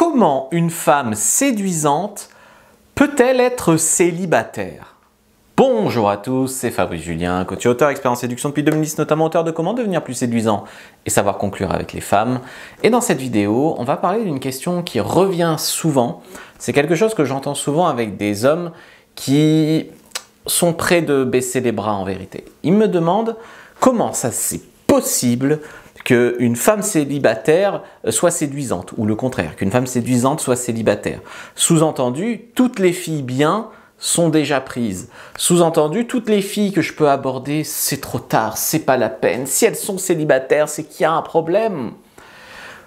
Comment une femme séduisante peut-elle être célibataire? Bonjour à tous, c'est Fabrice Julien, coach et auteur, expert en séduction depuis 2010, notamment auteur de Comment devenir plus séduisant et savoir conclure avec les femmes. Et dans cette vidéo, on va parler d'une question qui revient souvent. C'est quelque chose que j'entends souvent avec des hommes qui sont prêts de baisser les bras en vérité. Ils me demandent comment ça c'est possible qu'une femme célibataire soit séduisante, ou le contraire, qu'une femme séduisante soit célibataire. Sous-entendu, toutes les filles bien sont déjà prises. Sous-entendu, toutes les filles que je peux aborder, c'est trop tard, c'est pas la peine. Si elles sont célibataires, c'est qu'il y a un problème.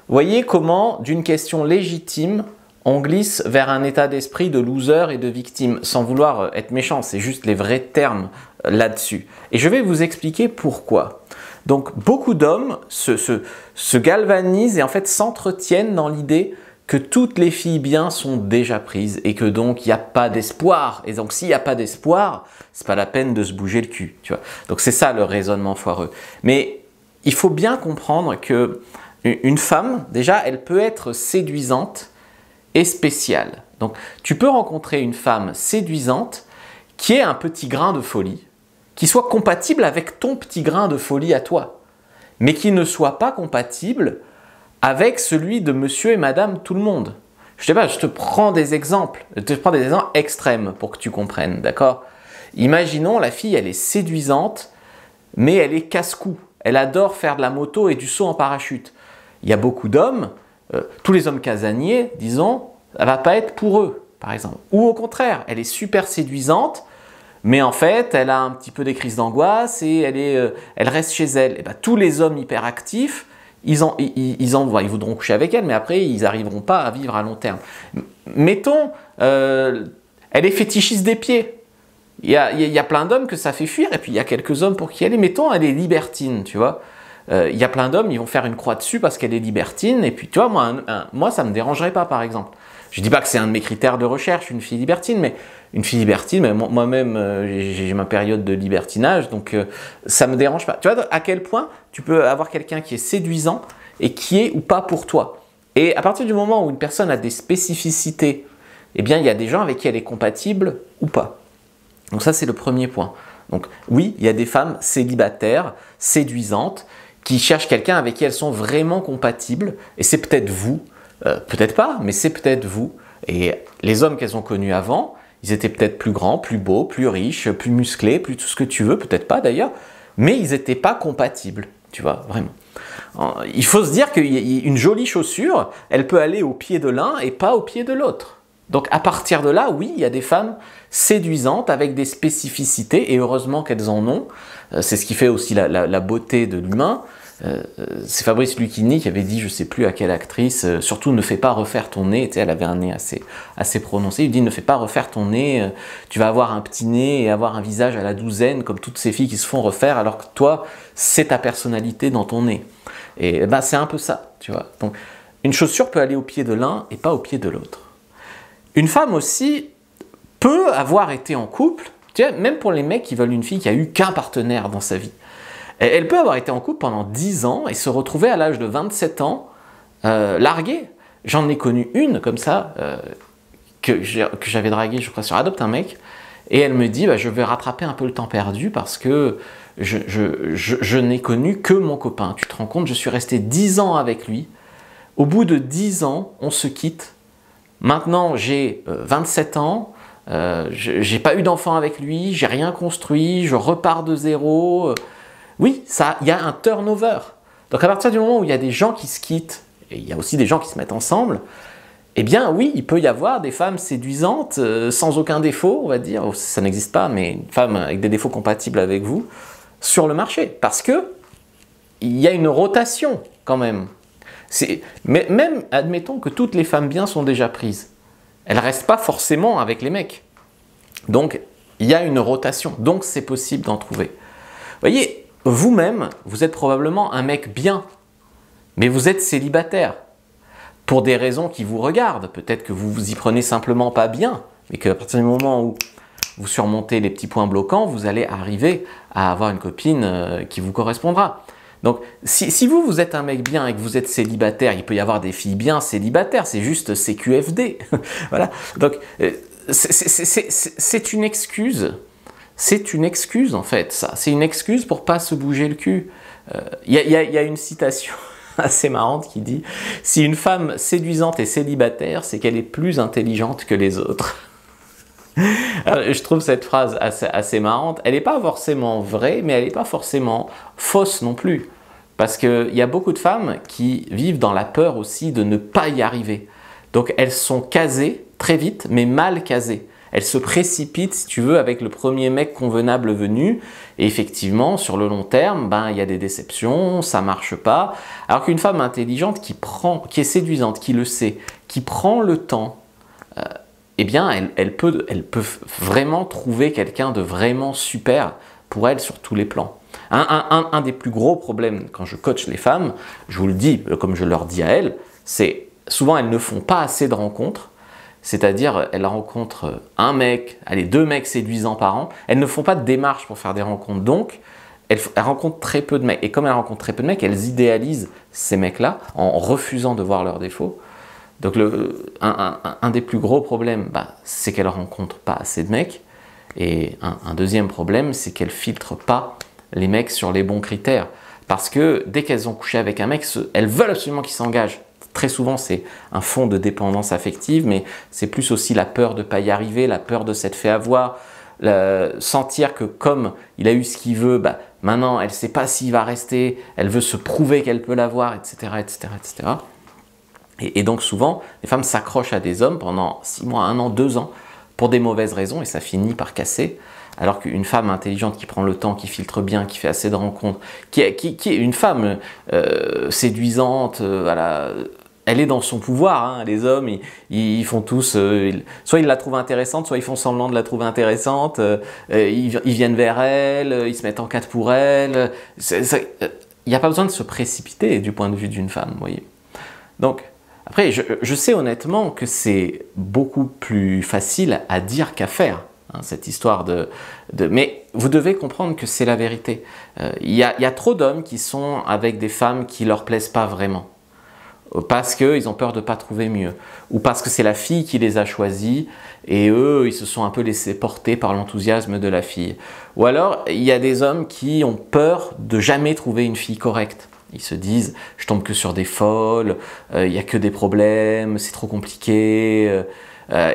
Voyez comment, d'une question légitime, on glisse vers un état d'esprit de loser et de victime, sans vouloir être méchant, c'est juste les vrais termes là-dessus. Et je vais vous expliquer pourquoi. Donc, beaucoup d'hommes se galvanisent et en fait s'entretiennent dans l'idée que toutes les filles bien sont déjà prises et que donc il n'y a pas d'espoir. Et donc, s'il n'y a pas d'espoir, c'est pas la peine de se bouger le cul, tu vois. Donc, c'est ça le raisonnement foireux. Mais il faut bien comprendre que une femme, déjà, elle peut être séduisante et spéciale. Donc, tu peux rencontrer une femme séduisante qui ait un petit grain de folie, qui soit compatible avec ton petit grain de folie à toi, mais qui ne soit pas compatible avec celui de monsieur et madame tout le monde. Je sais pas, je te prends des exemples, extrêmes pour que tu comprennes, d'accord? Imaginons la fille, elle est séduisante, mais elle est casse-cou. Elle adore faire de la moto et du saut en parachute. Il y a beaucoup d'hommes, tous les hommes casaniers, disons, ça va pas être pour eux, par exemple. Ou au contraire, elle est super séduisante, mais en fait, elle a un petit peu des crises d'angoisse et elle reste chez elle. Et ben, tous les hommes hyperactifs, ils voudront coucher avec elle, mais après, ils n'arriveront pas à vivre à long terme. Mettons, elle est fétichiste des pieds. Il y a plein d'hommes que ça fait fuir, et puis il y a quelques hommes pour qui elle est. Mettons, elle est libertine, tu vois. Il y a plein d'hommes, ils vont faire une croix dessus parce qu'elle est libertine, et puis tu vois, moi ça ne me dérangerait pas, par exemple. Je ne dis pas que c'est un de mes critères de recherche, une fille libertine, mais une fille libertine, moi-même, j'ai ma période de libertinage, donc ça ne me dérange pas. Tu vois à quel point tu peux avoir quelqu'un qui est séduisant et qui est ou pas pour toi. Et à partir du moment où une personne a des spécificités, eh bien, il y a des gens avec qui elle est compatible ou pas. Donc ça, c'est le premier point. Donc oui, il y a des femmes célibataires, séduisantes, qui cherchent quelqu'un avec qui elles sont vraiment compatibles, et c'est peut-être vous, peut-être pas, mais c'est peut-être vous. Et les hommes qu'elles ont connus avant, ils étaient peut-être plus grands, plus beaux, plus riches, plus musclés, plus tout ce que tu veux, peut-être pas d'ailleurs, mais ils n'étaient pas compatibles, tu vois, vraiment. Il faut se dire qu'une jolie chaussure, elle peut aller au pied de l'un et pas au pied de l'autre. Donc à partir de là, oui, il y a des femmes séduisantes avec des spécificités, et heureusement qu'elles en ont. C'est ce qui fait aussi la beauté de l'humain. C'est Fabrice Lucchini qui avait dit, je ne sais plus à quelle actrice, surtout ne fais pas refaire ton nez. Tu sais, elle avait un nez assez prononcé. Il dit, ne fais pas refaire ton nez, tu vas avoir un petit nez et avoir un visage à la douzaine, comme toutes ces filles qui se font refaire, alors que toi, c'est ta personnalité dans ton nez. Et ben, c'est un peu ça, tu vois. Donc, une chaussure peut aller au pied de l'un et pas au pied de l'autre. Une femme aussi peut avoir été en couple, tu vois, même pour les mecs qui veulent une fille qui a eu qu'un partenaire dans sa vie. Elle peut avoir été en couple pendant 10 ans et se retrouver à l'âge de 27 ans larguée. J'en ai connu une comme ça, que j'avais draguée, je crois, sur Adopte un mec, et elle me dit, bah, je vais rattraper un peu le temps perdu parce que je n'ai connu que mon copain. Tu te rends compte, je suis resté 10 ans avec lui. Au bout de 10 ans, on se quitte. Maintenant, j'ai 27 ans, j'ai pas eu d'enfant avec lui, j'ai rien construit, je repars de zéro. Oui, il y a un turnover. Donc à partir du moment où il y a des gens qui se quittent, et il y a aussi des gens qui se mettent ensemble, eh bien oui, il peut y avoir des femmes séduisantes, sans aucun défaut, on va dire, ça n'existe pas, mais une femme avec des défauts compatibles avec vous, sur le marché. Parce que il y a une rotation quand même. Mais même, admettons que toutes les femmes bien sont déjà prises. Elles ne restent pas forcément avec les mecs. Donc, il y a une rotation. Donc, c'est possible d'en trouver. Vous voyez, vous-même, vous êtes probablement un mec bien, mais vous êtes célibataire. Pour des raisons qui vous regardent. Peut-être que vous vous y prenez simplement pas bien, mais qu'à partir du moment où vous surmontez les petits points bloquants, vous allez arriver à avoir une copine qui vous correspondra. Donc, si vous êtes un mec bien et que vous êtes célibataire, il peut y avoir des filles bien célibataires, c'est juste CQFD. Voilà. Donc, c'est une excuse. C'est une excuse, en fait, ça. C'est une excuse pour pas se bouger le cul. Il y a une citation assez marrante qui dit « Si une femme séduisante est célibataire, c'est qu'elle est plus intelligente que les autres. » Alors, je trouve cette phrase assez marrante. Elle n'est pas forcément vraie, mais elle n'est pas forcément fausse non plus. Parce qu'il y a beaucoup de femmes qui vivent dans la peur aussi de ne pas y arriver. Donc elles sont casées très vite, mais mal casées. Elles se précipitent, si tu veux, avec le premier mec convenable venu. Et effectivement, sur le long terme, ben, il y a des déceptions, ça ne marche pas. Alors qu'une femme intelligente qui est séduisante, qui le sait, qui prend le temps, eh bien, elle peut vraiment trouver quelqu'un de vraiment super pour elle sur tous les plans. Un des plus gros problèmes quand je coach les femmes, je vous le dis, comme je leur dis à elles, c'est souvent elles ne font pas assez de rencontres, c'est-à-dire elles rencontrent un mec, allez, 2 mecs séduisants par an, elles ne font pas de démarche pour faire des rencontres, donc elles rencontrent très peu de mecs. Et comme elles rencontrent très peu de mecs, elles idéalisent ces mecs-là en refusant de voir leurs défauts. Donc un des plus gros problèmes, c'est qu'elles ne rencontrent pas assez de mecs. Et un deuxième problème, c'est qu'elles ne filtrent pas les mecs sur les bons critères. Parce que dès qu'elles ont couché avec un mec, elles veulent absolument qu'il s'engage. Très souvent, c'est un fond de dépendance affective, mais c'est plus aussi la peur de ne pas y arriver, la peur de s'être fait avoir, sentir que comme il a eu ce qu'il veut, maintenant elle ne sait pas s'il va rester, elle veut se prouver qu'elle peut l'avoir, etc., etc., etc. Et donc souvent, les femmes s'accrochent à des hommes pendant 6 mois, 1 an, 2 ans, pour des mauvaises raisons, et ça finit par casser. Alors qu'une femme intelligente qui prend le temps, qui filtre bien, qui fait assez de rencontres, qui est une femme séduisante, voilà, elle est dans son pouvoir. Hein. Les hommes, ils font tous, soit ils la trouvent intéressante, soit ils font semblant de la trouver intéressante, ils viennent vers elle, ils se mettent en quatre pour elle. Il n'y a pas besoin de se précipiter du point de vue d'une femme, vous voyez. Donc, après, je sais honnêtement que c'est beaucoup plus facile à dire qu'à faire. Cette histoire Mais vous devez comprendre que c'est la vérité. Il y a trop d'hommes qui sont avec des femmes qui ne leur plaisent pas vraiment. Parce qu'ils ont peur de ne pas trouver mieux. Ou parce que c'est la fille qui les a choisis et eux, ils se sont un peu laissés porter par l'enthousiasme de la fille. Ou alors, il y a des hommes qui ont peur de jamais trouver une fille correcte. Ils se disent, je tombe que sur des folles, il n'y a que des problèmes, c'est trop compliqué.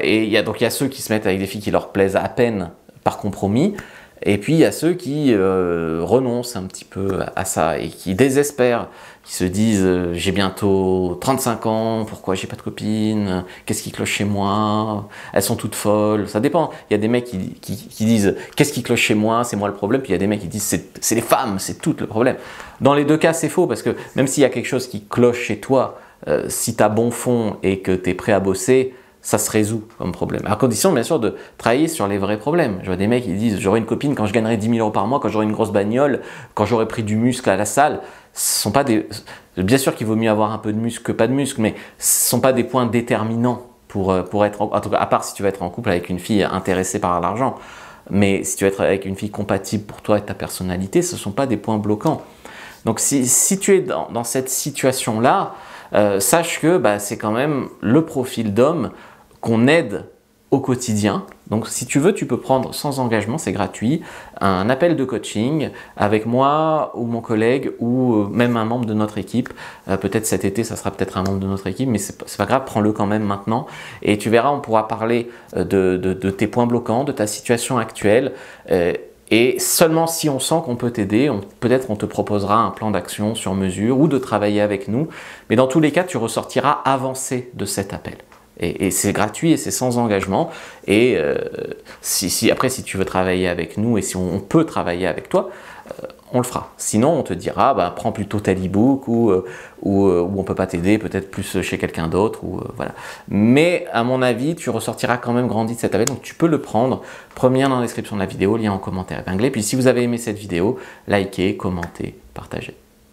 Et donc il y a ceux qui se mettent avec des filles qui leur plaisent à peine par compromis, et puis il y a ceux qui renoncent un petit peu à ça et qui désespèrent, qui se disent j'ai bientôt 35 ans, pourquoi j'ai pas de copine, qu'est-ce qui cloche chez moi, elles sont toutes folles, ça dépend. Il y a des mecs qui disent qu'est-ce qui cloche chez moi, c'est moi le problème, puis il y a des mecs qui disent c'est les femmes, c'est tout le problème. Dans les deux cas c'est faux, parce que même s'il y a quelque chose qui cloche chez toi, si tu as bon fond et que tu es prêt à bosser, ça se résout comme problème. À condition, bien sûr, de travailler sur les vrais problèmes. Je vois des mecs qui disent « j'aurai une copine quand je gagnerai 10 000 € par mois, quand j'aurai une grosse bagnole, quand j'aurai pris du muscle à la salle ». Ce sont pas des... Bien sûr qu'il vaut mieux avoir un peu de muscle que pas de muscle, mais ce ne sont pas des points déterminants pour être... En tout cas, à part si tu veux être en couple avec une fille intéressée par l'argent. Mais si tu veux être avec une fille compatible pour toi et ta personnalité, ce ne sont pas des points bloquants. Donc si tu es dans cette situation-là, sache que c'est quand même le profil d'homme qu'on aide au quotidien. Donc si tu veux, tu peux prendre sans engagement, c'est gratuit, un appel de coaching avec moi ou mon collègue ou même un membre de notre équipe. Peut-être cet été, ça sera peut-être un membre de notre équipe, mais c'est pas grave, prends-le quand même maintenant. Et tu verras, on pourra parler de tes points bloquants, de ta situation actuelle. Et seulement si on sent qu'on peut t'aider, peut-être on te proposera un plan d'action sur mesure ou de travailler avec nous. Mais dans tous les cas, tu ressortiras avancé de cet appel. Et c'est gratuit et c'est sans engagement. Et après, si tu veux travailler avec nous et si on peut travailler avec toi, on le fera. Sinon, on te dira, prends plutôt tel e-book ou on ne peut pas t'aider, peut-être plus chez quelqu'un d'autre. Voilà. Mais à mon avis, tu ressortiras quand même grandi de cet appel. Donc tu peux le prendre. Premier lien dans la description de la vidéo, lien en commentaire épinglé. Puis si vous avez aimé cette vidéo, likez, commentez, partagez.